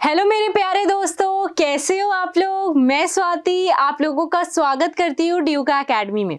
Hello मेरे प्यारे दोस्तों, कैसे हो आप लोग। मैं स्वाति आप लोगों का स्वागत करती हूँ ड्यूका एकेडमी में।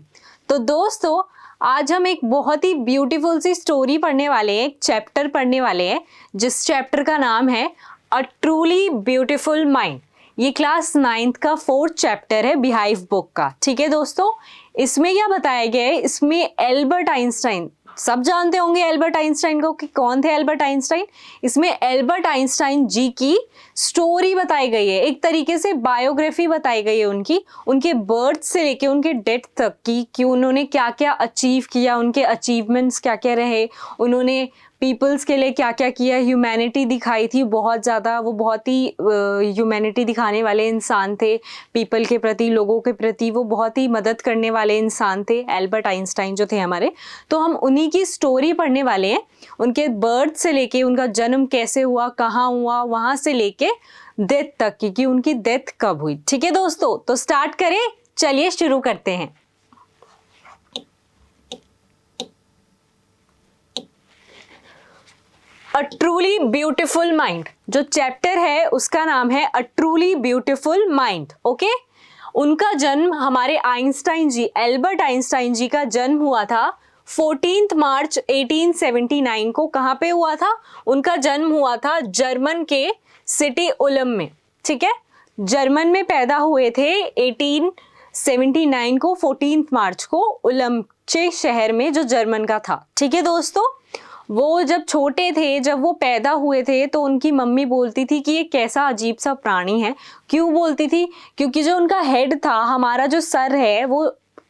तो दोस्तों, आज हम एक बहुत ही ब्यूटीफुल सी स्टोरी पढ़ने वाले हैं, एक चैप्टर पढ़ने वाले हैं जिस चैप्टर का नाम है अ ट्रूली ब्यूटीफुल माइंड। ये क्लास 9th का 4th चैप्टर है बिहाइव बुक का। ठीक है दोस्तों, इसमें क्या बताया गया है, इसमें एल्बर्ट आइंस्टाइन, सब जानते होंगे एल्बर्ट आइंस्टाइन को कि कौन थे एल्बर्ट आइंस्टाइन। इसमें एल्बर्ट आइंस्टाइन जी की स्टोरी बताई गई है, एक तरीके से बायोग्राफी बताई गई है उनकी, उनके बर्थ से लेके उनके डेथ तक की, कि उन्होंने क्या क्या अचीव किया, उनके अचीवमेंट्स क्या क्या रहे, उन्होंने पीपल्स के लिए क्या क्या किया, ह्यूमैनिटी दिखाई थी बहुत ज़्यादा। वो बहुत ही ह्यूमैनिटी दिखाने वाले इंसान थे, पीपल के प्रति, लोगों के प्रति वो बहुत ही मदद करने वाले इंसान थे एल्बर्ट आइंस्टाइन जो थे हमारे। तो हम उन्हीं की स्टोरी पढ़ने वाले हैं, उनके बर्थ से लेके, उनका जन्म कैसे हुआ, कहाँ हुआ, वहाँ से लेके डेथ तक की, कि उनकी डेथ कब हुई। ठीक है दोस्तों, तो स्टार्ट करें, चलिए शुरू करते हैं। अ ट्रूली ब्यूटिफुल माइंड जो चैप्टर है उसका नाम है a truly beautiful mind. Okay, उनका जन्म हमारे आइंस्टाइन जी, एल्बर्ट आइंस्टाइन जी का जन्म हुआ था 14 मार्च 1879 को। कहाँ पे हुआ था? उनका जन्म हुआ था जर्मन के सिटी उलम में। ठीक है, जर्मन में पैदा हुए थे 1879 को, 14 मार्च को, उलमचे शहर में जो जर्मन का था। ठीक है दोस्तों, वो जब छोटे थे, जब वो पैदा हुए थे, तो उनकी मम्मी बोलती थी कि ये कैसा अजीब सा प्राणी है। क्यों बोलती थी? क्योंकि जो उनका हेड था, हमारा जो सर है वो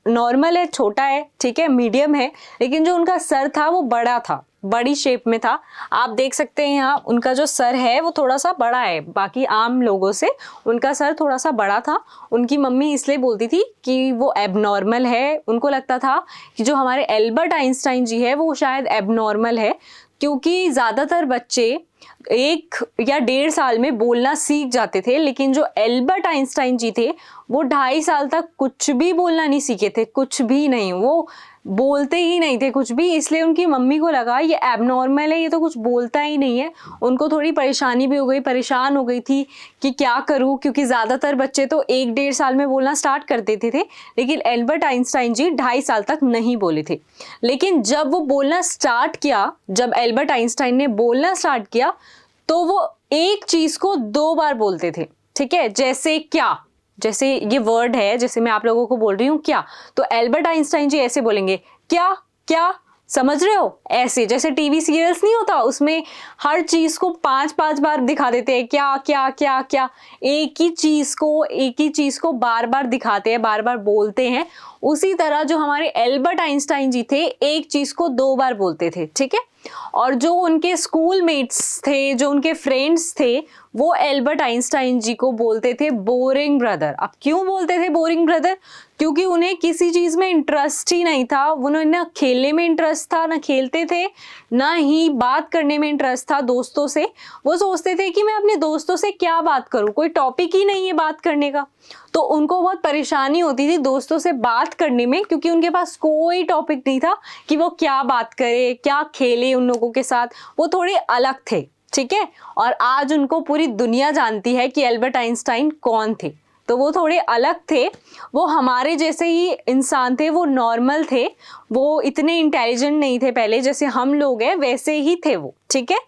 नॉर्मल है, छोटा है, ठीक है, मीडियम है, लेकिन जो उनका सर था वो बड़ा था, बड़ी शेप में था। आप देख सकते हैं यहाँ उनका जो सर है वो थोड़ा सा बड़ा है, बाकी आम लोगों से उनका सर थोड़ा सा बड़ा था। उनकी मम्मी इसलिए बोलती थी कि वो एबनॉर्मल है। उनको लगता था कि जो हमारे एल्बर्ट आइंस्टाइन जी है वो शायद एबनॉर्मल है, क्योंकि ज़्यादातर बच्चे 1 या 1.5 साल में बोलना सीख जाते थे, लेकिन जो एल्बर्ट आइंस्टाइन जी थे वो 2.5 साल तक कुछ भी बोलना नहीं सीखे थे, कुछ भी नहीं, वो बोलते ही नहीं थे कुछ भी। इसलिए उनकी मम्मी को लगा ये एबनॉर्मल है, ये तो कुछ बोलता ही नहीं है। उनको थोड़ी परेशानी भी हो गई, परेशान हो गई थी कि क्या करूं, क्योंकि ज़्यादातर बच्चे तो 1-1.5 साल में बोलना स्टार्ट कर देते थे, लेकिन एल्बर्ट आइंस्टाइन जी 2.5 साल तक नहीं बोले थे। लेकिन जब वो बोलना स्टार्ट किया, जब एल्बर्ट आइंस्टाइन ने बोलना स्टार्ट किया, तो वो एक चीज़ को 2 बार बोलते थे। ठीक है, जैसे क्या, जैसे ये वर्ड है, जैसे मैं आप लोगों को बोल रही हूँ क्या, तो एल्बर्ट आइंस्टाइन जी ऐसे बोलेंगे, क्या क्या, समझ रहे हो? ऐसे जैसे टीवी सीरियल्स नहीं होता, उसमें हर चीज को 5-5 बार दिखा देते हैं, क्या क्या क्या क्या, एक ही चीज को बार बार दिखाते हैं, बार बार बोलते हैं। उसी तरह जो हमारे एल्बर्ट आइंस्टाइन जी थे, एक चीज को 2 बार बोलते थे। ठीक है, और जो उनके स्कूल मेट्स थे, जो उनके फ्रेंड्स थे, वो एल्बर्ट आइंस्टाइन जी को बोलते थे बोरिंग ब्रदर। अब क्यों बोलते थे बोरिंग ब्रदर? क्योंकि उन्हें किसी चीज में इंटरेस्ट ही नहीं था। उन्हें ना खेलने में इंटरेस्ट था, ना खेलते थे, ना ही बात करने में इंटरेस्ट था दोस्तों से। वो सोचते थे कि मैं अपने दोस्तों से क्या बात करूं, कोई टॉपिक ही नहीं है बात करने का। तो उनको बहुत परेशानी होती थी दोस्तों से बात करने में, क्योंकि उनके पास कोई टॉपिक नहीं था कि वो क्या बात करे, क्या खेले उन लोगों के साथ। वो थोड़े अलग थे। ठीक है, और आज उनको पूरी दुनिया जानती है कि एल्बर्ट आइंस्टाइन कौन थे। तो वो थोड़े अलग थे, वो हमारे जैसे ही इंसान थे, वो नॉर्मल थे, वो इतने इंटेलिजेंट नहीं थे पहले, जैसे हम लोग हैं वैसे ही थे वो। ठीक है,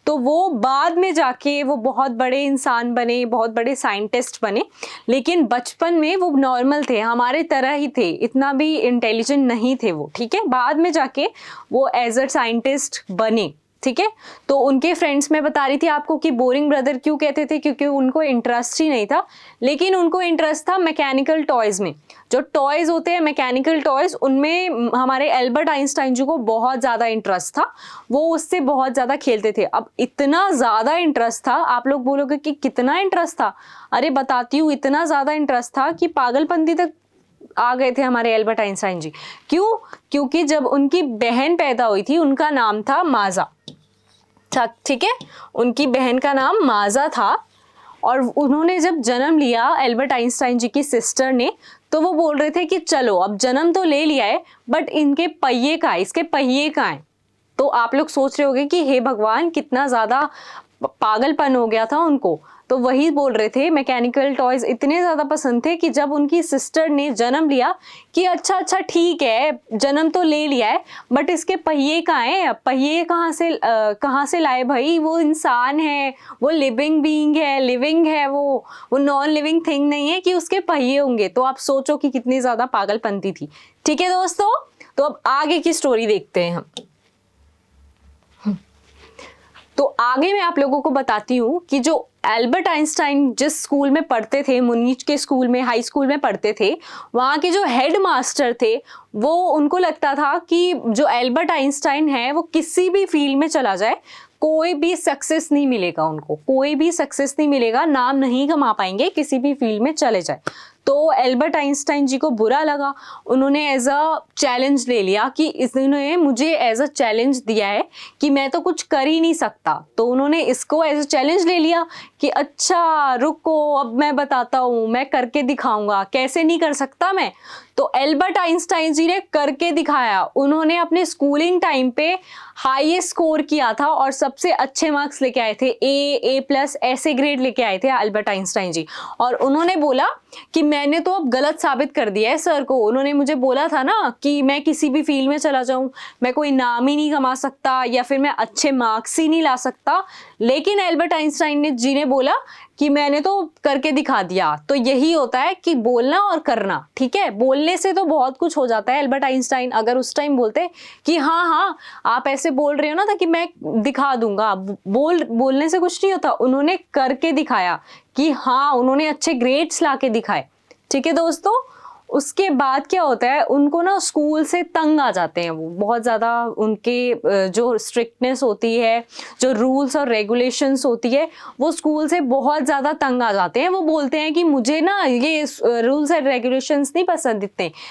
तो वो बाद में जाके वो बहुत बड़े इंसान बने, बहुत बड़े साइंटिस्ट बने, लेकिन बचपन में वो नॉर्मल थे, हमारे तरह ही थे, इतना भी इंटेलिजेंट नहीं थे वो। ठीक है, बाद में जाके वो एज अ साइंटिस्ट बने। ठीक है, तो उनके फ्रेंड्स, मैं बता रही थी आपको कि बोरिंग ब्रदर क्यों कहते थे, क्योंकि उनको इंटरेस्ट ही नहीं था। लेकिन उनको इंटरेस्ट था मैकेनिकल टॉयज में। जो टॉयज होते हैं मैकेनिकल टॉयज, उनमें हमारे एल्बर्ट आइंस्टाइन जी को बहुत ज़्यादा इंटरेस्ट था, वो उससे बहुत ज़्यादा खेलते थे। अब इतना ज़्यादा इंटरेस्ट था, आप लोग बोलोगे कि कितना इंटरेस्ट था, अरे बताती हूँ, इतना ज़्यादा इंटरेस्ट था कि पागलपंती तक आ गए थे हमारे एल्बर्ट आइंस्टाइन जी। क्यों? क्योंकि जब उनकी बहन पैदा हुई थी, उनका नाम था माजा। ठीक है, उनकी बहन का नाम माजा था, और उन्होंने जब जन्म लिया एल्बर्ट आइंस्टाइन जी की सिस्टर ने, तो वो बोल रहे थे कि चलो अब जन्म तो ले लिया है, बट इनके पहिए का है, इसके पहिए का है। तो आप लोग सोच रहे होंगे कि हे भगवान, कितना ज़्यादा पागलपन हो गया था उनको। तो वही बोल रहे थे मैकेनिकल टॉयज इतने ज़्यादा पसंद थे कि जब उनकी सिस्टर ने जन्म लिया कि अच्छा ठीक है, जन्म तो ले लिया है बट इसके पहिए कहाँ हैं, पहिए कहाँ से लाए भाई, वो इंसान है, वो लिविंग बीइंग है, लिविंग है, वो नॉन लिविंग थिंग नहीं है कि उसके पहिए होंगे। तो आप सोचो कि कितनी ज़्यादा पागलपंती थी। ठीक है दोस्तों, तो अब आगे की स्टोरी देखते हैं हम। तो आगे मैं आप लोगों को बताती हूँ कि जो एल्बर्ट आइंस्टाइन जिस स्कूल में पढ़ते थे, मुनीच के स्कूल में, हाई स्कूल में पढ़ते थे, वहाँ के जो हेड मास्टर थे वो उनको लगता था कि जो एल्बर्ट आइंस्टाइन है वो किसी भी फील्ड में चला जाए कोई भी सक्सेस नहीं मिलेगा, उनको कोई भी सक्सेस नहीं मिलेगा, नाम नहीं कमा पाएंगे किसी भी फील्ड में चले जाए। तो एल्बर्ट आइंस्टाइन जी को बुरा लगा, उन्होंने एज अ चैलेंज ले लिया कि इसने मुझे एज अ चैलेंज दिया है कि मैं तो कुछ कर ही नहीं सकता। तो उन्होंने इसको एज अ चैलेंज ले लिया कि अच्छा रुको, अब मैं बताता हूँ, मैं करके दिखाऊंगा, कैसे नहीं कर सकता मैं। तो एल्बर्ट आइंस्टाइन जी ने करके दिखाया। उन्होंने अपने स्कूलिंग टाइम पे हाईएस्ट स्कोर किया था और सबसे अच्छे मार्क्स लेके आए थे, A+ ऐसे ग्रेड लेके आए थे एल्बर्ट आइंस्टाइन जी। और उन्होंने बोला कि मैंने तो अब गलत साबित कर दिया है सर को, उन्होंने मुझे बोला था ना कि मैं किसी भी फील्ड में चला जाऊं, मैं कोई नाम ही नहीं कमा सकता या फिर मैं अच्छे मार्क्स ही नहीं ला सकता, लेकिन एल्बर्ट आइंस्टाइन जी ने बोला कि मैंने तो करके दिखा दिया। तो यही होता है कि बोलना और करना। ठीक है, बोलने से तो बहुत कुछ हो जाता है। एल्बर्ट आइंस्टाइन अगर उस टाइम बोलते कि हाँ आप ऐसे बोल रहे हो ना था कि मैं दिखा दूंगा, बोलने से कुछ नहीं होता, उन्होंने करके दिखाया कि हाँ, उन्होंने अच्छे ग्रेड्स ला के दिखाए। ठीक है दोस्तों, उसके बाद क्या होता है, उनको ना स्कूल से तंग आ जाते हैं, वो बहुत ज़्यादा उनके जो स्ट्रिक्टनेस होती है, जो रूल्स और रेगुलेशंस होती है, वो स्कूल से बहुत ज़्यादा तंग आ जाते हैं। वो बोलते हैं कि मुझे ना ये रूल्स एंड रेगुलेशंस नहीं पसंद,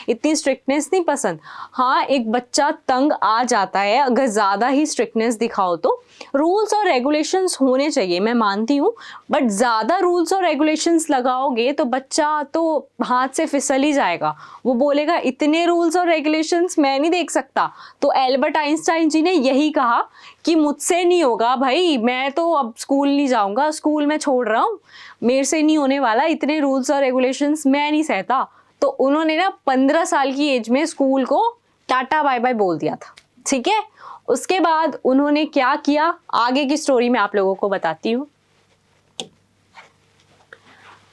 इतनी स्ट्रिक्टनेस नहीं पसंद। हाँ, एक बच्चा तंग आ जाता है अगर ज़्यादा ही स्ट्रिक्टनेस दिखाओ तो। रूल्स और रेगुलेशंस होने चाहिए, मैं मानती हूँ, बट ज़्यादा रूल्स और रेगुलेशंस लगाओगे तो बच्चा तो हाथ से फिसल ही जाएगा। वो बोलेगा इतने रूल्स और रेगुलेशंस मैं नहीं देख सकता। तो एल्बर्ट आइंस्टाइन जी ने यही कहा कि मुझसे नहीं होगा भाई, मैं तो अब स्कूल नहीं जाऊंगा, स्कूल मैं छोड़ रहा हूँ, मेरे से नहीं होने वाला, इतने रूल्स और रेगुलेशंस मैं नहीं सहता। तो उन्होंने ना 15 साल की एज में स्कूल को टाटा बाय बाय बोल दिया था। ठीक है, उसके बाद उन्होंने क्या किया, आगे की स्टोरी में आप लोगों को बताती हूँ।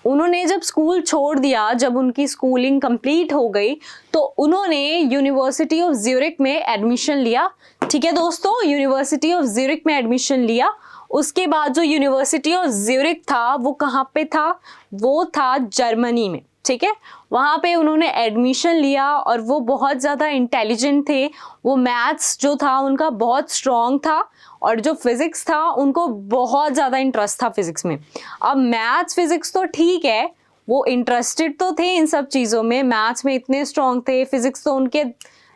उन्होंने जब स्कूल छोड़ दिया, जब उनकी स्कूलिंग कंप्लीट हो गई, तो उन्होंने यूनिवर्सिटी ऑफ ज्यूरिक में एडमिशन लिया। ठीक है दोस्तों, यूनिवर्सिटी ऑफ ज्यूरिक में एडमिशन लिया। उसके बाद जो यूनिवर्सिटी ऑफ ज्यूरिक था वो कहाँ पे था, वो था जर्मनी में। ठीक है, वहाँ पे उन्होंने एडमिशन लिया और वो बहुत ज़्यादा इंटेलिजेंट थे। वो मैथ्स जो था उनका बहुत स्ट्रॉन्ग था और जो फिजिक्स था उनको बहुत ज़्यादा इंटरेस्ट था फिजिक्स में। अब मैथ्स फिजिक्स तो ठीक है, वो इंटरेस्टेड तो थे इन सब चीज़ों में, मैथ्स में इतने स्ट्रॉन्ग थे, फिजिक्स तो उनके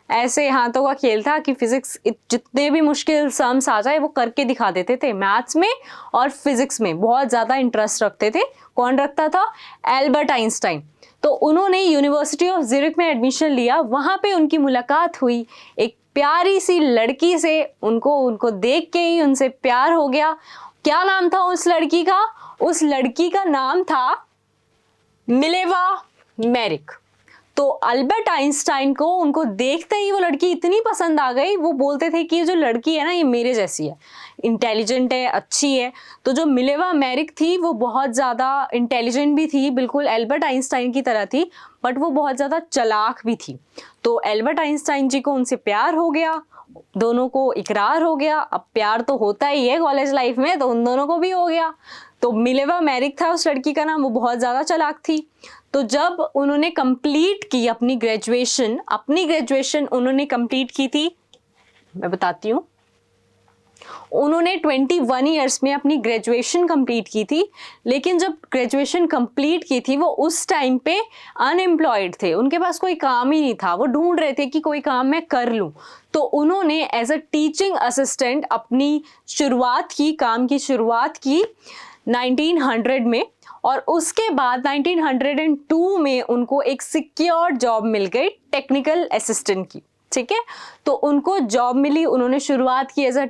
ऐसे हाथों का खेल था कि फिजिक्स जितने भी मुश्किल सम्स आ जाए वो करके दिखा देते थे। मैथ्स में और फिजिक्स में बहुत ज़्यादा इंटरेस्ट रखते थे। कौन रखता था? Albert Einstein. तो उन्होंने यूनिवर्सिटी ऑफ ज्यूरिक में एडमिशन लिया। वहाँ पे उनकी मुलाकात हुई एक प्यारी सी लड़की से, उनको देख के ही उनसे प्यार हो गया। क्या नाम था उस लड़की का? उस लड़की का नाम था मिलेवा मेरिक। तो अल्बर्ट आइंस्टाइन को उनको देखते ही वो लड़की इतनी पसंद आ गई, वो बोलते थे कि ये जो लड़की है ना ये मेरे जैसी है, इंटेलिजेंट है, अच्छी है। तो जो मिलेवा मेरिक थी वो बहुत ज़्यादा इंटेलिजेंट भी थी, बिल्कुल एल्बर्ट आइंस्टाइन की तरह थी, बट वो बहुत ज़्यादा चालाक भी थी। तो एल्बर्ट आइंस्टाइन जी को उनसे प्यार हो गया, दोनों को इकरार हो गया। अब प्यार तो होता ही है कॉलेज लाइफ में, तो उन दोनों को भी हो गया। तो मिलेवा मेरिक था उस लड़की का नाम, वो बहुत ज़्यादा चालाक थी। तो जब उन्होंने कंप्लीट की अपनी ग्रेजुएशन उन्होंने कंप्लीट की थी, मैं बताती हूँ, उन्होंने 21 ईयर्स में अपनी ग्रेजुएशन कंप्लीट की थी। लेकिन जब ग्रेजुएशन कंप्लीट की थी वो उस टाइम पे अनएम्प्लॉयड थे, उनके पास कोई काम ही नहीं था, वो ढूंढ रहे थे कि कोई काम मैं कर लूँ। तो उन्होंने एज अ टीचिंग असिस्टेंट अपनी काम की शुरुआत की 1900 में, और उसके बाद 1902 में उनको एक सिक्योर जॉब मिल गई टेक्निकल असिस्टेंट की। ठीक है। तो उनको जॉब मिली, उन्होंने शुरुआत की एज अ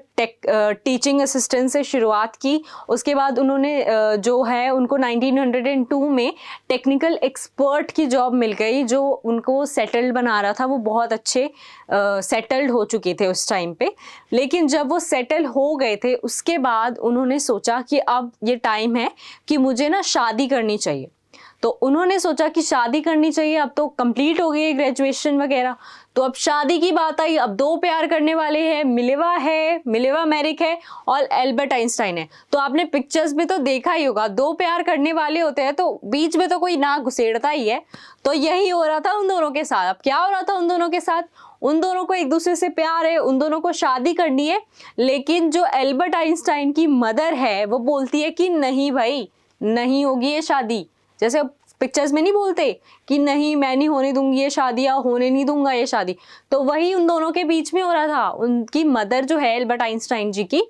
टीचिंग असिस्टेंट से शुरुआत की। उसके बाद उन्होंने जो है उनको 1902 में टेक्निकल एक्सपर्ट की जॉब मिल गई, जो उनको सेटल्ड बना रहा था। वो बहुत अच्छे सेटल्ड हो चुके थे उस टाइम पे। लेकिन जब वो सेटल हो गए थे उसके बाद उन्होंने सोचा कि अब ये टाइम है कि मुझे ना शादी करनी चाहिए। तो उन्होंने सोचा कि शादी करनी चाहिए, अब तो कंप्लीट हो गई है ग्रेजुएशन वगैरह, तो अब शादी की बात आई। अब दो प्यार करने वाले हैं, मिलेवा मैरिक है और एल्बर्ट आइंस्टाइन है। तो आपने पिक्चर्स में तो देखा ही होगा, दो प्यार करने वाले होते हैं तो बीच में तो कोई नाक घुसेड़ता ही है। तो यही हो रहा था उन दोनों के साथ। अब क्या हो रहा था उन दोनों के साथ, उन दोनों को एक दूसरे से प्यार है, उन दोनों को शादी करनी है। लेकिन जो एल्बर्ट आइंस्टाइन की मदर है वो बोलती है कि नहीं भाई, नहीं होगी ये शादी। जैसे पिक्चर्स में नहीं बोलते कि नहीं, मैं नहीं होने दूंगी ये शादी या होने नहीं दूंगा ये शादी, तो वही उन दोनों के बीच में हो रहा था। उनकी मदर जो है एल्बर्ट आइंस्टाइन जी की,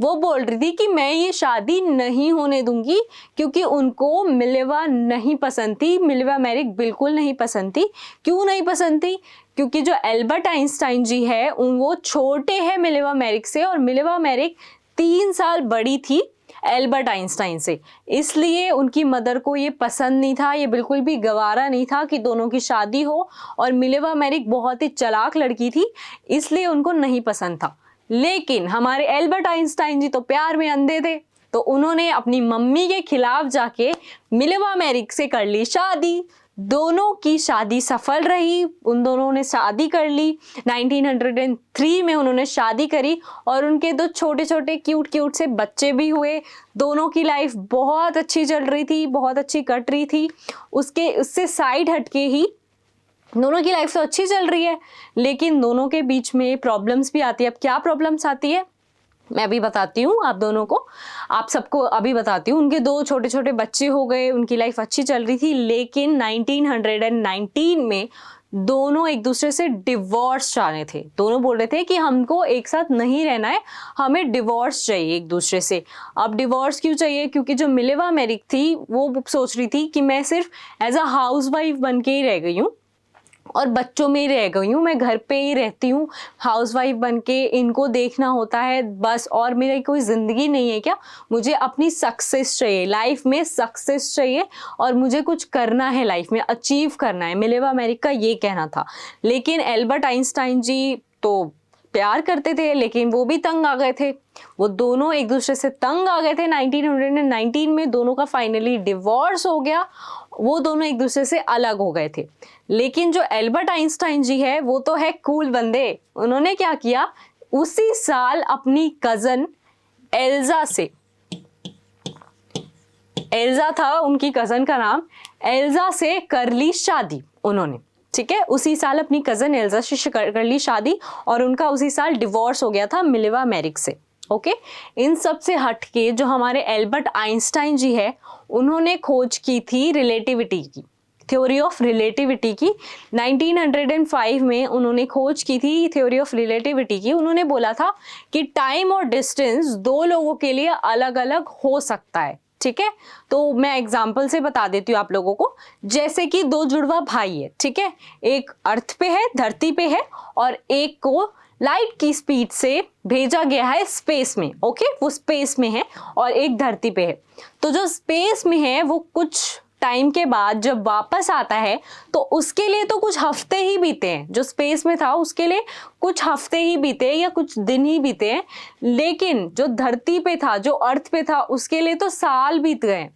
वो बोल रही थी कि मैं ये शादी नहीं होने दूंगी, क्योंकि उनको मिलेवा नहीं पसंद थी, मिलेवा मैरिक बिल्कुल नहीं पसंद थी। क्यों नहीं पसंद थी? क्योंकि जो एल्बर्ट आइंस्टाइन जी है वो छोटे हैं मिलेवा मैरिक से, और मिलेवा मैरिक 3 साल बड़ी थी एल्बर्ट आइंस्टाइन से। इसलिए उनकी मदर को ये पसंद नहीं था, ये बिल्कुल भी गवारा नहीं था कि दोनों की शादी हो। और मिलेवा मैरिक बहुत ही चालाक लड़की थी, इसलिए उनको नहीं पसंद था। लेकिन हमारे एल्बर्ट आइंस्टाइन जी तो प्यार में अंधे थे, तो उन्होंने अपनी मम्मी के खिलाफ जाके मिलेवा मैरिक से कर ली शादी। दोनों की शादी सफल रही, उन दोनों ने शादी कर ली। 1903 में उन्होंने शादी करी और उनके 2 छोटे छोटे क्यूट से बच्चे भी हुए। दोनों की लाइफ बहुत अच्छी चल रही थी, बहुत अच्छी कट रही थी। उससे साइड हटके ही दोनों की लाइफ तो अच्छी चल रही है, लेकिन दोनों के बीच में प्रॉब्लम्स भी आती है। अब क्या प्रॉब्लम्स आती है मैं अभी बताती हूँ आप दोनों को, आप सबको अभी बताती हूँ। उनके 2 छोटे छोटे बच्चे हो गए, उनकी लाइफ अच्छी चल रही थी, लेकिन 1919 में दोनों एक दूसरे से डिवोर्स चाहते थे। दोनों बोल रहे थे कि हमको एक साथ नहीं रहना है, हमें डिवोर्स चाहिए एक दूसरे से। अब डिवोर्स क्यों चाहिए? क्योंकि जो मिलेवा मैरिक थी वो सोच रही थी कि मैं सिर्फ एज अ हाउस वाइफ बन के ही रह गई हूँ और बच्चों में ही रह गई हूँ, मैं घर पे ही रहती हूँ हाउसवाइफ बन के, इनको देखना होता है बस, और मेरी कोई ज़िंदगी नहीं है क्या? मुझे अपनी सक्सेस चाहिए, लाइफ में सक्सेस चाहिए और मुझे कुछ करना है, लाइफ में अचीव करना है। मिलेवा मैरिक का ये कहना था। लेकिन एल्बर्ट आइंस्टाइन जी तो प्यार करते थे, लेकिन वो भी तंग आ गए थे। वो दोनों एक दूसरे से तंग आ गए थे। 1919 में दोनों का फाइनली डिवोर्स हो गया, वो दोनों एक दूसरे से अलग हो गए थे। लेकिन जो एल्बर्ट आइंस्टाइन जी है वो तो है कूल बंदे। उन्होंने क्या किया, उसी साल अपनी कजन एल्जा से, एल्जा था उनकी कजन का नाम, एल्जा से कर ली शादी उन्होंने। ठीक है, उसी साल अपनी कजन एल्जा से कर ली शादी और उनका उसी साल डिवोर्स हो गया था मिलेवा मैरिक से। ओके, इन सब से हटके जो हमारे एल्बर्ट आइंस्टाइन जी है उन्होंने खोज की थी रिलेटिविटी की, थ्योरी ऑफ रिलेटिविटी की। 1905 में उन्होंने खोज की थी थ्योरी ऑफ रिलेटिविटी की। उन्होंने बोला था कि टाइम और डिस्टेंस 2 लोगों के लिए अलग अलग हो सकता है। ठीक है, तो मैं एग्जाम्पल से बता देती हूँ आप लोगों को। जैसे कि 2 जुड़वा भाई है, ठीक है, एक अर्थ पे है, धरती पे है, और एक को लाइट की स्पीड से भेजा गया है स्पेस में। ओके, वो स्पेस में है और एक धरती पे है। तो जो स्पेस में है वो कुछ टाइम के बाद जब वापस आता है तो उसके लिए तो कुछ हफ्ते ही बीते हैं, जो स्पेस में था उसके लिए कुछ हफ्ते ही बीते या कुछ दिन ही बीते हैं। लेकिन जो धरती पे था, जो अर्थ पे था, उसके लिए तो साल बीत गए।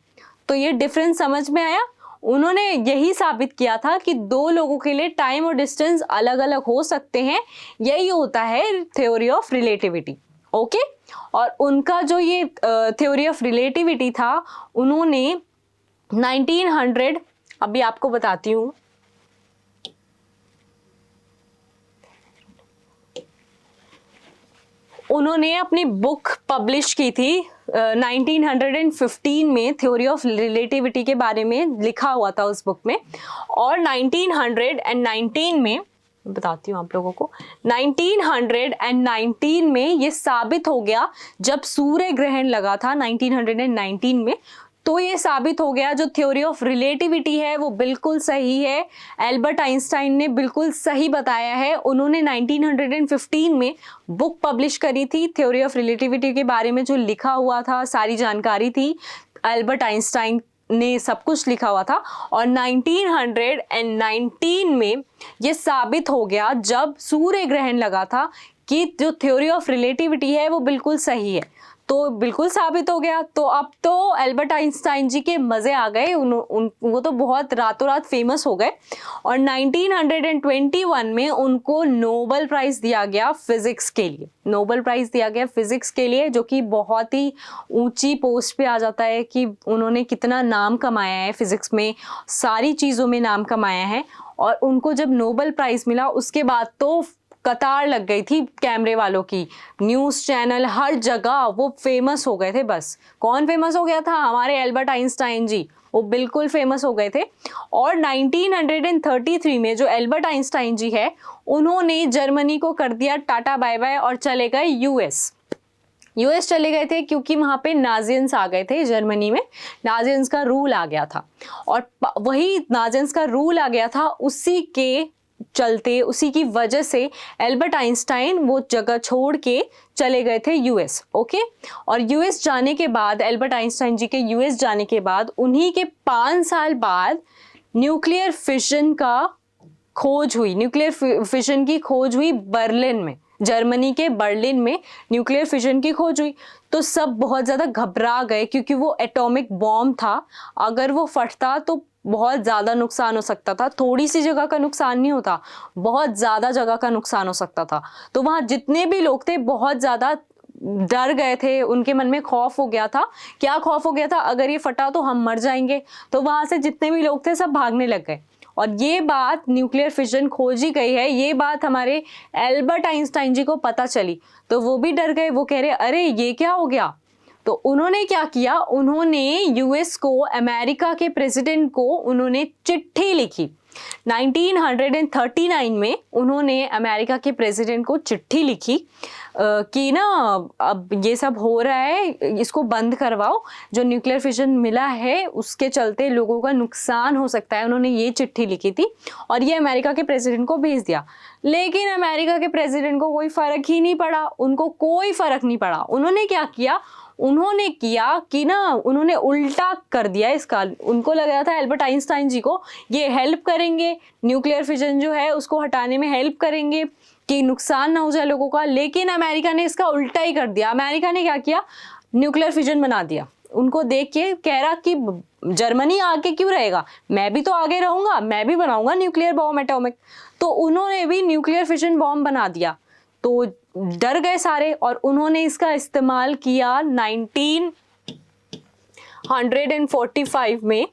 तो ये डिफरेंस समझ में आया? उन्होंने यही साबित किया था कि 2 लोगों के लिए टाइम और डिस्टेंस अलग अलग हो सकते हैं। यही होता है थ्योरी ऑफ रिलेटिविटी। ओके, और उनका जो ये थ्योरी ऑफ रिलेटिविटी था उन्होंने 1900, अभी आपको बताती हूँ, उन्होंने अपनी बुक पब्लिश की थी 1915 में। थ्योरी ऑफ रिलेटिविटी के बारे में लिखा हुआ था उस बुक में। और 1919 में, बताती हूँ आप लोगों को, 1919 में ये साबित हो गया जब सूर्य ग्रहण लगा था 1919 में। तो ये साबित हो गया जो थ्योरी ऑफ रिलेटिविटी है वो बिल्कुल सही है। एल्बर्ट आइंस्टाइन ने बिल्कुल सही बताया है। उन्होंने 1915 में बुक पब्लिश करी थी थ्योरी ऑफ रिलेटिविटी के बारे में, जो लिखा हुआ था, सारी जानकारी थी, एल्बर्ट आइंस्टाइन ने सब कुछ लिखा हुआ था। और 1919 में ये साबित हो गया जब सूर्य ग्रहण लगा था कि जो थ्योरी ऑफ रिलेटिविटी है वो बिल्कुल सही है। तो बिल्कुल साबित हो गया। तो अब तो एल्बर्ट आइंस्टाइन जी के मजे आ गए, वो तो बहुत रातों रात फेमस हो गए। और 1921 में उनको नोबेल प्राइज दिया गया फिजिक्स के लिए। नोबेल प्राइज दिया गया फिजिक्स के लिए, जो कि बहुत ही ऊंची पोस्ट पे आ जाता है कि उन्होंने कितना नाम कमाया है फिजिक्स में, सारी चीजों में नाम कमाया है। और उनको जब नोबेल प्राइज मिला उसके बाद तो कतार लग गई थी कैमरे वालों की, न्यूज़ चैनल हर जगह वो फेमस हो गए थे। बस कौन फेमस हो गया था? हमारे एल्बर्ट आइंस्टाइन जी, वो बिल्कुल फेमस हो गए थे। और 1933 में जो एल्बर्ट आइंस्टाइन जी है उन्होंने जर्मनी को कर दिया टाटा बाय बाय और चले गए यूएस चले गए थे, क्योंकि वहां पे नाजियंस आ गए थे। जर्मनी में नाजियंस का रूल आ गया था, और वही नाजियंस का रूल आ गया था, उसी के चलते, उसी की वजह से एल्बर्ट आइंस्टाइन वो जगह छोड़ के चले गए थे यूएस। ओके, और यूएस जाने के बाद, एल्बर्ट आइंस्टाइन जी के यूएस जाने के बाद, उन्हीं के 5 साल बाद न्यूक्लियर फिशन का खोज हुई। न्यूक्लियर फिशन की खोज हुई बर्लिन में, जर्मनी के बर्लिन में न्यूक्लियर फिशन की खोज हुई। तो सब बहुत ज़्यादा घबरा गए, क्योंकि वो एटॉमिक बॉम्ब था, अगर वो फटता तो बहुत ज़्यादा नुकसान हो सकता था। थोड़ी सी जगह का नुकसान नहीं होता, बहुत ज़्यादा जगह का नुकसान हो सकता था। तो वहाँ जितने भी लोग थे बहुत ज़्यादा डर गए थे, उनके मन में खौफ हो गया था। क्या खौफ हो गया था? अगर ये फटा तो हम मर जाएंगे। तो वहाँ से जितने भी लोग थे सब भागने लग गए। और ये बात, न्यूक्लियर फिशन खोजी गई है, ये बात हमारे एल्बर्ट आइंस्टाइन जी को पता चली, तो वो भी डर गए। वो कह रहे अरे ये क्या हो गया? तो उन्होंने क्या किया, उन्होंने यूएस को, अमेरिका के प्रेसिडेंट को उन्होंने चिट्ठी लिखी। 1939 में उन्होंने अमेरिका के प्रेसिडेंट को चिट्ठी लिखी कि ना अब ये सब हो रहा है, इसको बंद करवाओ, जो न्यूक्लियर फिशन मिला है उसके चलते लोगों का नुकसान हो सकता है। उन्होंने ये चिट्ठी लिखी थी और ये अमेरिका के प्रेसिडेंट को भेज दिया। लेकिन अमेरिका के प्रेसिडेंट को कोई फर्क ही नहीं पड़ा, उनको कोई फर्क नहीं पड़ा। उन्होंने क्या किया, उन्होंने किया कि ना उन्होंने उल्टा कर दिया इसका। उनको लग रहा था एल्बर्ट आइंस्टाइन जी को ये हेल्प करेंगे, न्यूक्लियर फिशन जो है उसको हटाने में हेल्प करेंगे कि नुकसान ना हो जाए लोगों का। लेकिन अमेरिका ने इसका उल्टा ही कर दिया। अमेरिका ने क्या किया, न्यूक्लियर फिशन बना दिया। उनको देख के कह रहा कि जर्मनी आगे क्यों रहेगा, मैं भी तो आगे रहूंगा, मैं भी बनाऊंगा न्यूक्लियर बॉम्ब एटॉमिक। तो उन्होंने भी न्यूक्लियर फिशन बॉम्ब बना दिया। तो डर गए सारे, और उन्होंने इसका इस्तेमाल किया 1945 में।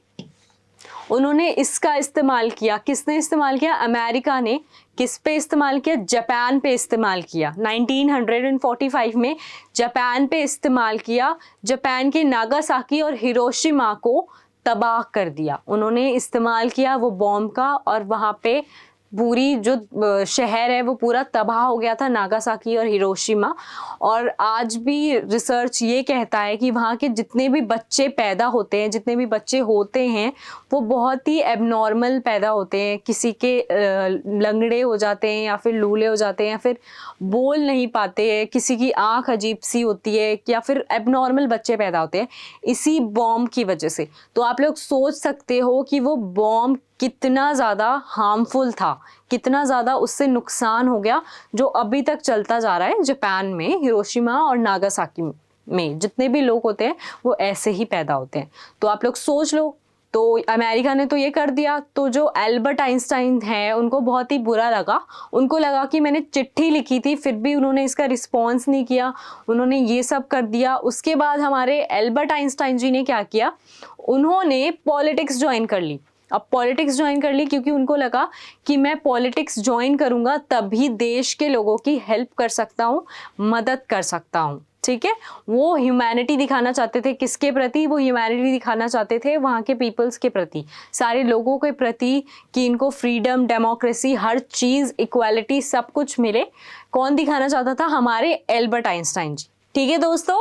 उन्होंने इसका इस्तेमाल किया, किसने इस्तेमाल किया? अमेरिका ने। किस पे इस्तेमाल किया? जापान पे इस्तेमाल किया। 1945 में जापान पे इस्तेमाल किया। जापान के नागासाकी और हिरोशिमा को तबाह कर दिया। उन्होंने इस्तेमाल किया वो बॉम्ब का, और वहाँ पे पूरी जो शहर है वो पूरा तबाह हो गया था, नागासाकी और हिरोशिमा। और आज भी रिसर्च ये कहता है कि वहाँ के जितने भी बच्चे पैदा होते हैं, जितने भी बच्चे होते हैं, वो बहुत ही एबनॉर्मल पैदा होते हैं। किसी के लंगड़े हो जाते हैं, या फिर लूले हो जाते हैं, या फिर बोल नहीं पाते हैं, किसी की आँख अजीब सी होती है, या फिर एबनॉर्मल बच्चे पैदा होते हैं इसी बॉम्ब की वजह से। तो आप लोग सोच सकते हो कि वो बॉम्ब कितना ज़्यादा हार्मफुल था, कितना ज़्यादा उससे नुकसान हो गया, जो अभी तक चलता जा रहा है। जापान में हिरोशिमा और नागासाकी में जितने भी लोग होते हैं वो ऐसे ही पैदा होते हैं। तो आप लोग सोच लो। तो अमेरिका ने तो ये कर दिया। तो जो एल्बर्ट आइंस्टाइन है उनको बहुत ही बुरा लगा। उनको लगा कि मैंने चिट्ठी लिखी थी, फिर भी उन्होंने इसका रिस्पॉन्स नहीं किया, उन्होंने ये सब कर दिया। उसके बाद हमारे एल्बर्ट आइंस्टाइन जी ने क्या किया, उन्होंने पॉलिटिक्स ज्वाइन कर ली। अब पॉलिटिक्स ज्वाइन कर ली क्योंकि उनको लगा कि मैं पॉलिटिक्स ज्वाइन करूंगा तभी देश के लोगों की हेल्प कर सकता हूँ, मदद कर सकता हूँ। ठीक है, वो ह्यूमैनिटी दिखाना चाहते थे। किसके प्रति? वो ह्यूमैनिटी दिखाना चाहते थे वहाँ के पीपल्स के प्रति, सारे लोगों के प्रति, कि इनको फ्रीडम, डेमोक्रेसी, हर चीज़, इक्वालिटी, सब कुछ मिले। कौन दिखाना चाहता था? हमारे एल्बर्ट आइंस्टाइन जी। ठीक है दोस्तों,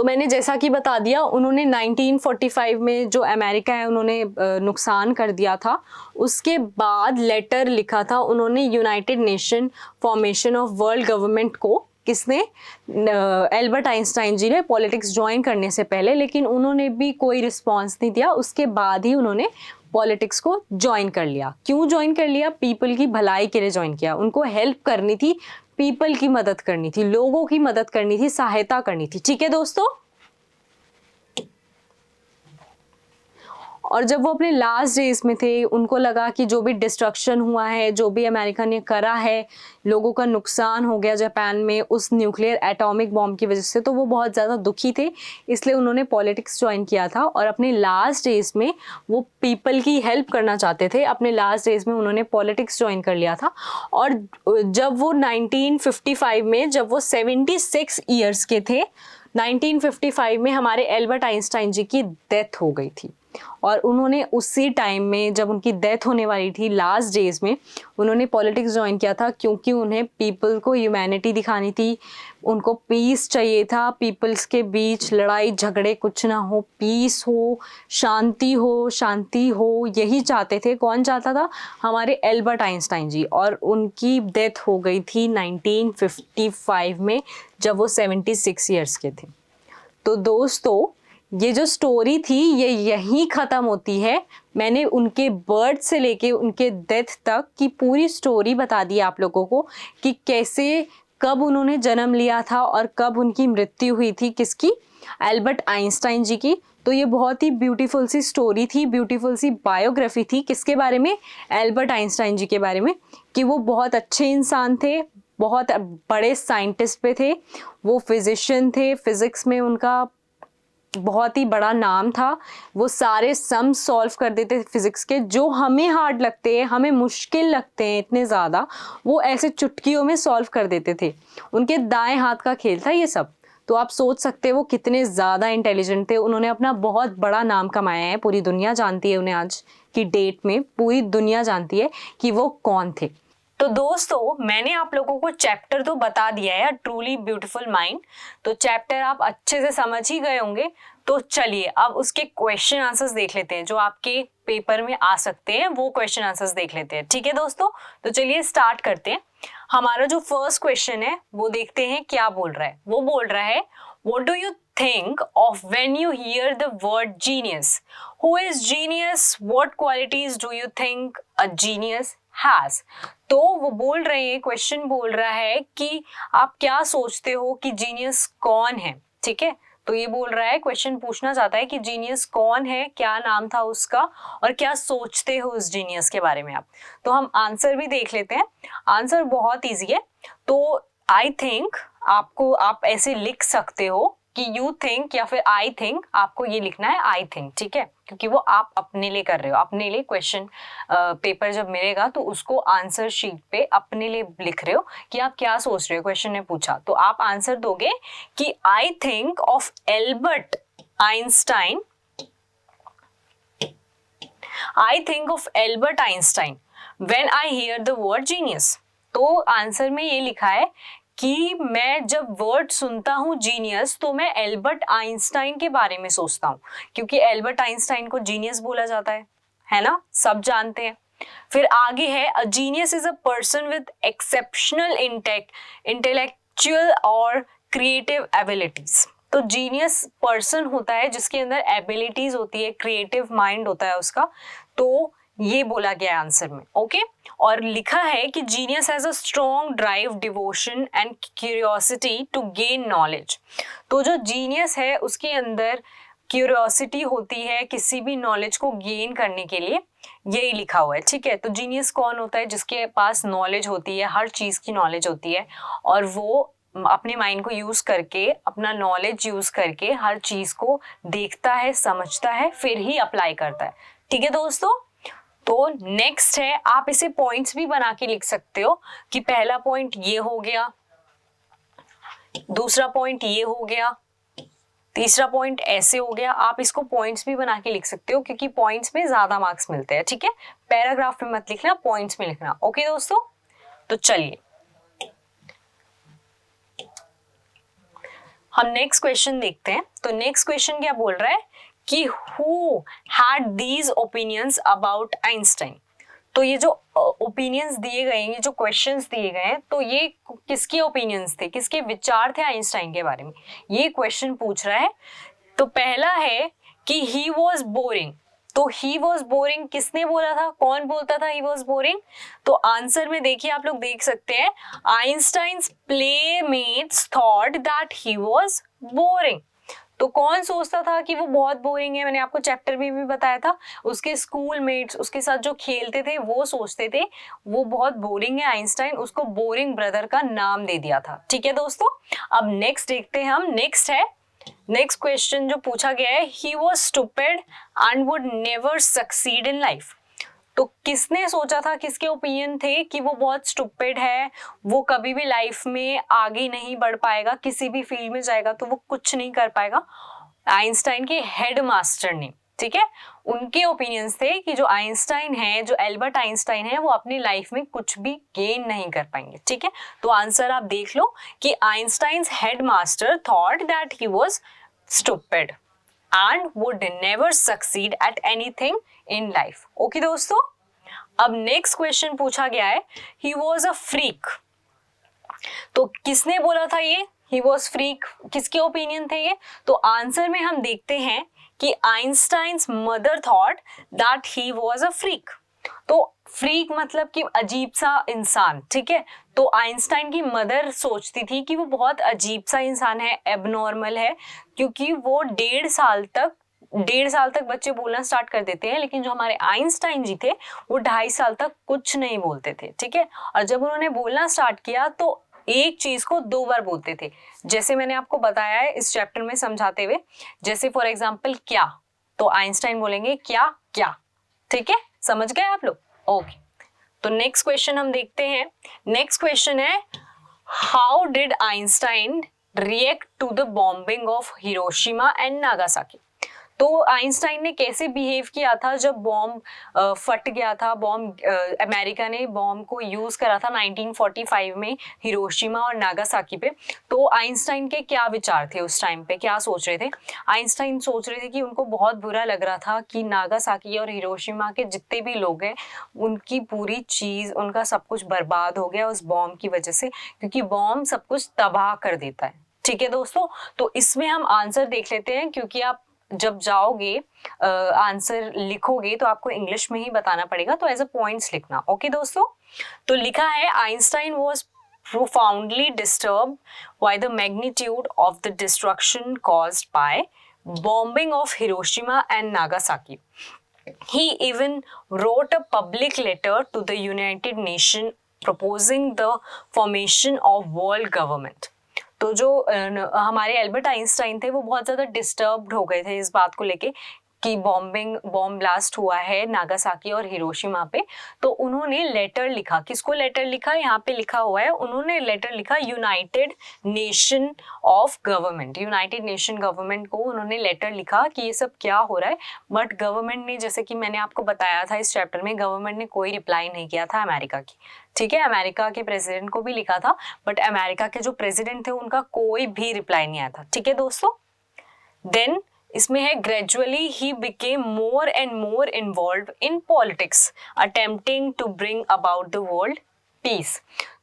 तो मैंने जैसा कि बता दिया, उन्होंने 1945 में जो अमेरिका है उन्होंने नुकसान कर दिया था। उसके बाद लेटर लिखा था उन्होंने United nation formation of world government को। किसने? एल्बर्ट आइंस्टाइन जी ने, पॉलिटिक्स ज्वाइन करने से पहले, लेकिन उन्होंने भी कोई रिस्पॉन्स नहीं दिया। उसके बाद ही उन्होंने पॉलिटिक्स को ज्वाइन कर लिया। क्यों ज्वाइन कर लिया? पीपल की भलाई के लिए ज्वाइन किया। उनको हेल्प करनी थी, पीपल की मदद करनी थी, लोगों की मदद करनी थी, सहायता करनी थी। ठीक है दोस्तों। और जब वो अपने लास्ट डेज में थे, उनको लगा कि जो भी डिस्ट्रक्शन हुआ है, जो भी अमेरिका ने करा है, लोगों का नुकसान हो गया जापान में उस न्यूक्लियर एटॉमिक बॉम्ब की वजह से, तो वो बहुत ज़्यादा दुखी थे। इसलिए उन्होंने पॉलिटिक्स ज्वाइन किया था और अपने लास्ट डेज में वो पीपल की हेल्प करना चाहते थे। अपने लास्ट डेज में उन्होंने पॉलिटिक्स ज्वाइन कर लिया था। और जब वो 1955 में, जब वो 76 ईयर्स के थे, 1955 में हमारे एल्बर्ट आइंस्टाइन जी की डेथ हो गई थी। और उन्होंने उसी टाइम में, जब उनकी डेथ होने वाली थी, लास्ट डेज में, उन्होंने पॉलिटिक्स ज्वाइन किया था, क्योंकि उन्हें पीपल को ह्यूमैनिटी दिखानी थी। उनको पीस चाहिए था, पीपल्स के बीच लड़ाई झगड़े कुछ ना हो, पीस हो, शांति हो, शांति हो, यही चाहते थे। कौन चाहता था? हमारे एल्बर्ट आइंस्टाइन जी। और उनकी डेथ हो गई थी 1955 में, जब वो 76 ईयर्स के थे। तो दोस्तों, ये जो स्टोरी थी ये यहीं ख़त्म होती है। मैंने उनके बर्थ से लेके उनके डेथ तक की पूरी स्टोरी बता दी आप लोगों को, कि कैसे, कब उन्होंने जन्म लिया था और कब उनकी मृत्यु हुई थी। किसकी? एल्बर्ट आइंस्टाइन जी की। तो ये बहुत ही ब्यूटीफुल सी स्टोरी थी, ब्यूटीफुल सी बायोग्राफी थी। किसके बारे में? एल्बर्ट आइंस्टाइन जी के बारे में, कि वो बहुत अच्छे इंसान थे, बहुत बड़े साइंटिस्ट पे थे, वो फिजिशियन थे, फिजिक्स में उनका बहुत ही बड़ा नाम था। वो सारे सम सॉल्व कर देते फिजिक्स के, जो हमें हार्ड लगते हैं, हमें मुश्किल लगते हैं इतने ज़्यादा, वो ऐसे चुटकियों में सॉल्व कर देते थे। उनके दाएं हाथ का खेल था ये सब। तो आप सोच सकते हैं वो कितने ज़्यादा इंटेलिजेंट थे। उन्होंने अपना बहुत बड़ा नाम कमाया है, पूरी दुनिया जानती है उन्हें। आज की डेट में पूरी दुनिया जानती है कि वो कौन थे। तो दोस्तों, मैंने आप लोगों को चैप्टर तो बता दिया है, ट्रूली ब्यूटीफुल माइंड। तो चैप्टर आप अच्छे से समझ ही गए होंगे। तो चलिए अब उसके क्वेश्चन आंसर्स देख लेते हैं, जो आपके पेपर में आ सकते हैं, वो क्वेश्चन आंसर्स देख लेते हैं। ठीक है दोस्तों, तो चलिए स्टार्ट करते हैं। हमारा जो फर्स्ट क्वेश्चन है वो देखते हैं क्या बोल रहा है। वो बोल रहा है, What do you think of when you hear the word genius? Who is genius? What qualities do you think a genius has? तो वो बोल रहे हैं, क्वेश्चन बोल रहा है कि आप क्या सोचते हो कि जीनियस कौन है। ठीक है, तो ये बोल रहा है, क्वेश्चन पूछना चाहता है कि जीनियस कौन है, क्या नाम था उसका, और क्या सोचते हो उस जीनियस के बारे में आप। तो हम आंसर भी देख लेते हैं। आंसर बहुत इजी है। तो आई थिंक, आपको, आप ऐसे लिख सकते हो कि यू थिंक या फिर आई थिंक, आपको ये लिखना है आई थिंक। ठीक है, क्योंकि वो आप अपने लिए कर रहे हो, अपने लिए क्वेश्चन पेपर जब मिलेगा तो उसको आंसर शीट पे अपने लिए लिख रहे हो कि आप क्या सोच रहे हो। क्वेश्चन ने पूछा तो आप आंसर दोगे कि I think of Albert Einstein, I think of Albert Einstein when I hear the word genius. तो आंसर में ये लिखा है कि मैं जब वर्ड सुनता हूँ जीनियस, तो मैं एल्बर्ट आइंस्टाइन के बारे में सोचता हूँ, क्योंकि एल्बर्ट आइंस्टाइन को जीनियस बोला जाता है ना, सब जानते हैं। फिर आगे है, a genius is a person with exceptional intellectual और क्रिएटिव एबिलिटीज। तो जीनियस पर्सन होता है जिसके अंदर एबिलिटीज होती है, क्रिएटिव माइंड होता है उसका। तो ये बोला गया आंसर में। ओके, और लिखा है कि genius has a strong drive, devotion and curiosity to gain knowledge. तो जो जीनियस है उसके अंदर क्यूरियोसिटी होती है किसी भी नॉलेज को गेन करने के लिए, यही लिखा हुआ है। ठीक है, तो जीनियस कौन होता है? जिसके पास नॉलेज होती है, हर चीज की नॉलेज होती है, और वो अपने माइंड को यूज करके, अपना नॉलेज यूज करके हर चीज को देखता है, समझता है, फिर ही अप्लाई करता है। ठीक है दोस्तों, तो नेक्स्ट है, आप इसे पॉइंट्स भी बना के लिख सकते हो कि पहला पॉइंट ये हो गया, दूसरा पॉइंट ये हो गया, तीसरा पॉइंट ऐसे हो गया। आप इसको पॉइंट्स भी बना के लिख सकते हो, क्योंकि पॉइंट्स में ज्यादा मार्क्स मिलते हैं। ठीक है, पैराग्राफ में मत लिखना, पॉइंट्स में लिखना। ओके दोस्तों, तो चलिए हम नेक्स्ट क्वेश्चन देखते हैं। तो नेक्स्ट क्वेश्चन क्या बोल रहा है कि who had these opinions about Einstein. तो ये जो ओपिनियंस दिए गए हैं, ये जो क्वेश्चंस दिए गए हैं, तो ये किसके ओपिनियंस थे, किसके विचार थे आइंस्टाइन के बारे में, ये क्वेश्चन पूछ रहा है। तो पहला है कि ही वॉज बोरिंग। तो ही वॉज बोरिंग किसने बोला था, कौन बोलता था ही वॉज बोरिंग? तो आंसर में देखिए, आप लोग देख सकते हैं, Einstein's playmates thought that he was boring. तो कौन सोचता था कि वो बहुत बोरिंग है? मैंने आपको चैप्टर में भी बताया था, उसके स्कूल मेट्स, उसके साथ जो खेलते थे, वो सोचते थे वो बहुत बोरिंग है। आइंस्टाइन उसको बोरिंग ब्रदर का नाम दे दिया था। ठीक है दोस्तों, अब नेक्स्ट देखते हैं हम। नेक्स्ट क्वेश्चन जो पूछा गया है, he was stupid and would never succeed in life. तो किसने सोचा था, किसके ओपिनियन थे कि वो बहुत स्टूपिड है, वो कभी भी लाइफ में आगे नहीं बढ़ पाएगा, किसी भी फील्ड में जाएगा तो वो कुछ नहीं कर पाएगा? आइंस्टाइन के हेड मास्टर ने, ठीक है, उनके ओपिनियंस थे कि जो आइंस्टाइन है, जो एल्बर्ट आइंस्टाइन है, वो अपनी लाइफ में कुछ भी गेन नहीं कर पाएंगे। ठीक है, तो आंसर आप देख लो कि Einstein's head master thought that he was stupid and would never succeed at anything in life. Okay दोस्तों, अब नेक्स्ट क्वेश्चन पूछा गया है, he was a freak। तो किसने बोला था ये he was freak, किसके ओपिनियन थे ये? तो आंसर में हम देखते हैं कि Einstein's mother thought that he was a freak। तो फ्रीक मतलब कि अजीब सा इंसान, ठीक है। तो आइंस्टाइन की मदर सोचती थी कि वो बहुत अजीब सा इंसान है, एबनॉर्मल है, क्योंकि वो 1.5 साल तक बच्चे बोलना स्टार्ट कर देते हैं, लेकिन जो हमारे आइंस्टाइन जी थे वो 2.5 साल तक कुछ नहीं बोलते थे। ठीक है, और जब उन्होंने बोलना स्टार्ट किया तो एक चीज को 2 बार बोलते थे, जैसे मैंने आपको बताया है इस चैप्टर में समझाते हुए। जैसे फॉर एग्जाम्पल क्या, तो आइंस्टाइन बोलेंगे क्या क्या। ठीक है, समझ गए आप लोग? ओके, तो नेक्स्ट क्वेश्चन हम देखते हैं। नेक्स्ट क्वेश्चन है, how did Einstein react to the bombing of Hiroshima and Nagasaki. तो आइंस्टाइन ने कैसे बिहेव किया था जब बॉम्ब फट गया था, अमेरिका ने बॉम्ब को यूज करा था 1945 में हिरोशिमा और नागासाकी पे। तो आइंस्टाइन के क्या विचार थे उस टाइम पे, क्या सोच रहे थे? आइंस्टाइन सोच रहे थे कि उनको बहुत बुरा लग रहा था कि नागासाकी और हिरोशिमा के जितने भी लोग हैं, उनकी पूरी चीज, उनका सब कुछ बर्बाद हो गया उस बॉम्ब की वजह से, क्योंकि बॉम्ब सब कुछ तबाह कर देता है। ठीक है दोस्तों, तो इसमें हम आंसर देख लेते हैं, क्योंकि आप जब जाओगे आंसर लिखोगे तो आपको इंग्लिश में ही बताना पड़ेगा, तो एज अ पॉइंट्स लिखना। ओके दोस्तों, तो लिखा है, Einstein was profoundly disturbed by the magnitude of the destruction caused by bombing of Hiroshima and Nagasaki. He even wrote a public letter to the United Nations proposing the formation of world government. तो जो हमारे Albert Einstein थे वो बहुत ज़्यादा disturbed हो गए थे इस बात को लेके कि बॉम्ब ब्लास्ट हुआ है नागासाकी और हिरोशिमा पे। तो उन्होंने लेटर लिखा, किसको लेटर लिखा? यहाँ पे लिखा हुआ है, उन्होंने लेटर लिखा United nation of government, United nation government को उन्होंने लेटर लिखा कि ये सब क्या हो रहा है। बट गवर्नमेंट ने, जैसे कि मैंने आपको बताया था इस चैप्टर में, गवर्नमेंट ने कोई रिप्लाई नहीं किया था अमेरिका की। ठीक है, अमेरिका के प्रेसिडेंट को भी लिखा था, बट अमेरिका के जो प्रेसिडेंट थे उनका कोई भी रिप्लाई नहीं आया था। ठीक है दोस्तों, देन इसमें है, ग्रेजुअली ही became more and more involve in politics attempting to bring about the world peace.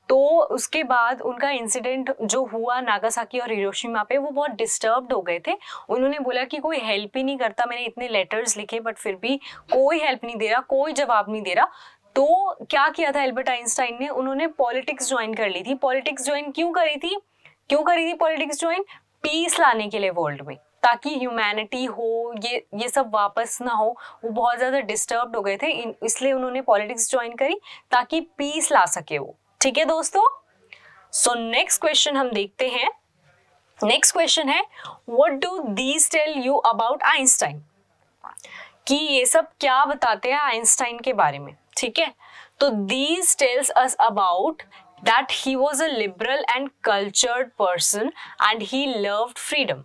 तो उसके बाद उनका इंसिडेंट जो हुआ नागासाकी और हिरोशिमा पे, वो बहुत डिस्टर्ब्ड हो गए थे। उन्होंने बोला कि कोई हेल्प ही नहीं करता, मैंने इतने लेटर्स लिखे बट फिर भी कोई हेल्प नहीं दे रहा, कोई जवाब नहीं दे रहा। तो क्या किया था एल्बर्ट आइंस्टाइन ने? उन्होंने पॉलिटिक्स ज्वाइन कर ली थी। पॉलिटिक्स ज्वाइन क्यों करी थी पॉलिटिक्स ज्वाइन? पीस लाने के लिए वर्ल्ड में, ताकि ह्यूमैनिटी हो, ये सब वापस ना हो। वो बहुत ज्यादा डिस्टर्ब्ड हो गए थे, इसलिए उन्होंने पॉलिटिक्स ज्वाइन करी ताकि पीस ला सके वो। ठीक है दोस्तों, सो नेक्स्ट क्वेश्चन हम देखते हैं। नेक्स्ट क्वेश्चन है, what do these tell you about Einstein, कि ये सब क्या बताते हैं आइंस्टाइन के बारे में। ठीक है, तो these tells us about that he was a liberal and cultured person and he loved freedom.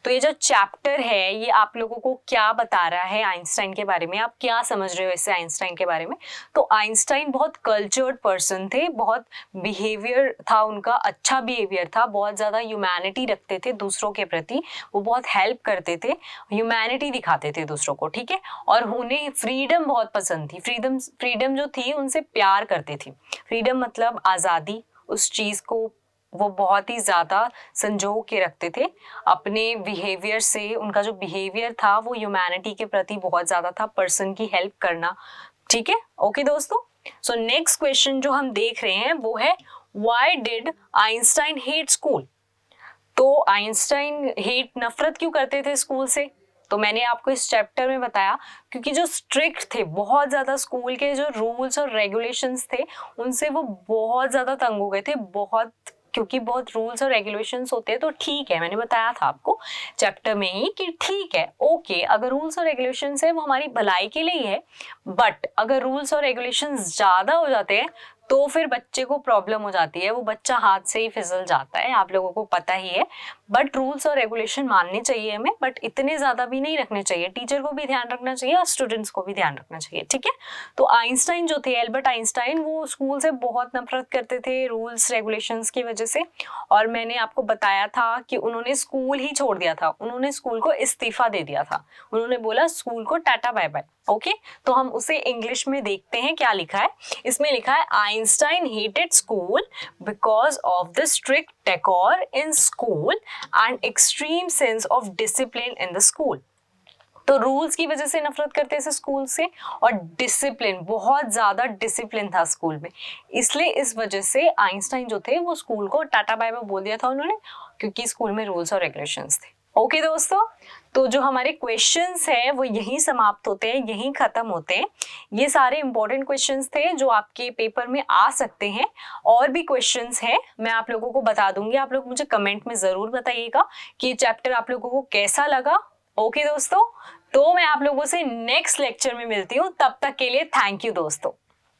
तो ये जो चैप्टर है ये आप लोगों को क्या बता रहा है आइंस्टाइन के बारे में, आप क्या समझ रहे हो इससे आइंस्टाइन के बारे में। तो आइंस्टाइन बहुत कल्चर्ड पर्सन थे, बहुत बिहेवियर था उनका, अच्छा बिहेवियर था, बहुत ज़्यादा ह्यूमैनिटी रखते थे दूसरों के प्रति, वो बहुत हेल्प करते थे, ह्यूमैनिटी दिखाते थे दूसरों को, ठीक है। और उन्हें फ्रीडम बहुत पसंद थी, फ्रीडम जो थी उनसे प्यार करते थे। फ्रीडम मतलब आज़ादी, उस चीज़ को वो बहुत ही ज़्यादा संजो के रखते थे अपने बिहेवियर से। उनका जो बिहेवियर था वो ह्यूमैनिटी के प्रति बहुत ज़्यादा था, पर्सन की हेल्प करना, ठीक है। ओके दोस्तों, सो नेक्स्ट क्वेश्चन जो हम देख रहे हैं वो है why did Einstein hate school. तो आइंस्टाइन नफरत क्यों करते थे स्कूल से। तो मैंने आपको इस चैप्टर में बताया क्योंकि जो स्ट्रिक्ट थे बहुत ज़्यादा, स्कूल के जो रूल्स और रेगुलेशंस थे उनसे वो बहुत ज़्यादा तंग हो गए थे, क्योंकि बहुत रूल्स और रेगुलेशंस होते हैं। तो ठीक है, मैंने बताया था आपको चैप्टर में ही कि ठीक है, ओके, अगर रूल्स और रेगुलेशंस है वो हमारी भलाई के लिए ही है, बट अगर रूल्स और रेगुलेशंस ज़्यादा हो जाते हैं तो फिर बच्चे को प्रॉब्लम हो जाती है, वो बच्चा हाथ से ही फिसल जाता है, आप लोगों को पता ही है। बट रूल्स और रेगुलेशन मानने चाहिए हमें, बट इतने ज़्यादा भी नहीं रखने चाहिए, टीचर को भी ध्यान रखना चाहिए और स्टूडेंट्स को भी ध्यान रखना चाहिए, ठीक है। तो आइंस्टाइन जो थे, एल्बर्ट आइंस्टाइन, वो स्कूल से बहुत नफरत करते थे रूल्स रेगुलेशंस की वजह से। और मैंने आपको बताया था कि उन्होंने स्कूल ही छोड़ दिया था, उन्होंने स्कूल को इस्तीफा दे दिया था, उन्होंने बोला स्कूल को टाटा बाय बाय। ओके, तो हम उसे इंग्लिश में देखते हैं क्या लिखा है। इसमें लिखा है Einstein hated school because of the strict decor in school and extreme sense of discipline in the school. तो रूल्स की वजह से नफरत करते थे स्कूल से, और डिसिप्लिन, बहुत ज्यादा डिसिप्लिन था स्कूल में, इसलिए इस वजह से आइंस्टाइन जो थे वो स्कूल को टाटा बाय बाय बोल दिया था उन्होंने, क्योंकि स्कूल में रूल्स और रेगुलेशंस थे। ओके दोस्तों, तो जो हमारे क्वेश्चंस हैं वो यहीं समाप्त होते हैं, यहीं खत्म होते हैं। ये सारे इंपॉर्टेंट क्वेश्चंस थे जो आपके पेपर में आ सकते हैं। और भी क्वेश्चंस हैं, मैं आप लोगों को बता दूंगी, आप लोग मुझे कमेंट में जरूर बताइएगा कि ये चैप्टर आप लोगों को कैसा लगा। ओके दोस्तों, तो मैं आप लोगों से नेक्स्ट लेक्चर में मिलती हूँ, तब तक के लिए थैंक यू दोस्तों।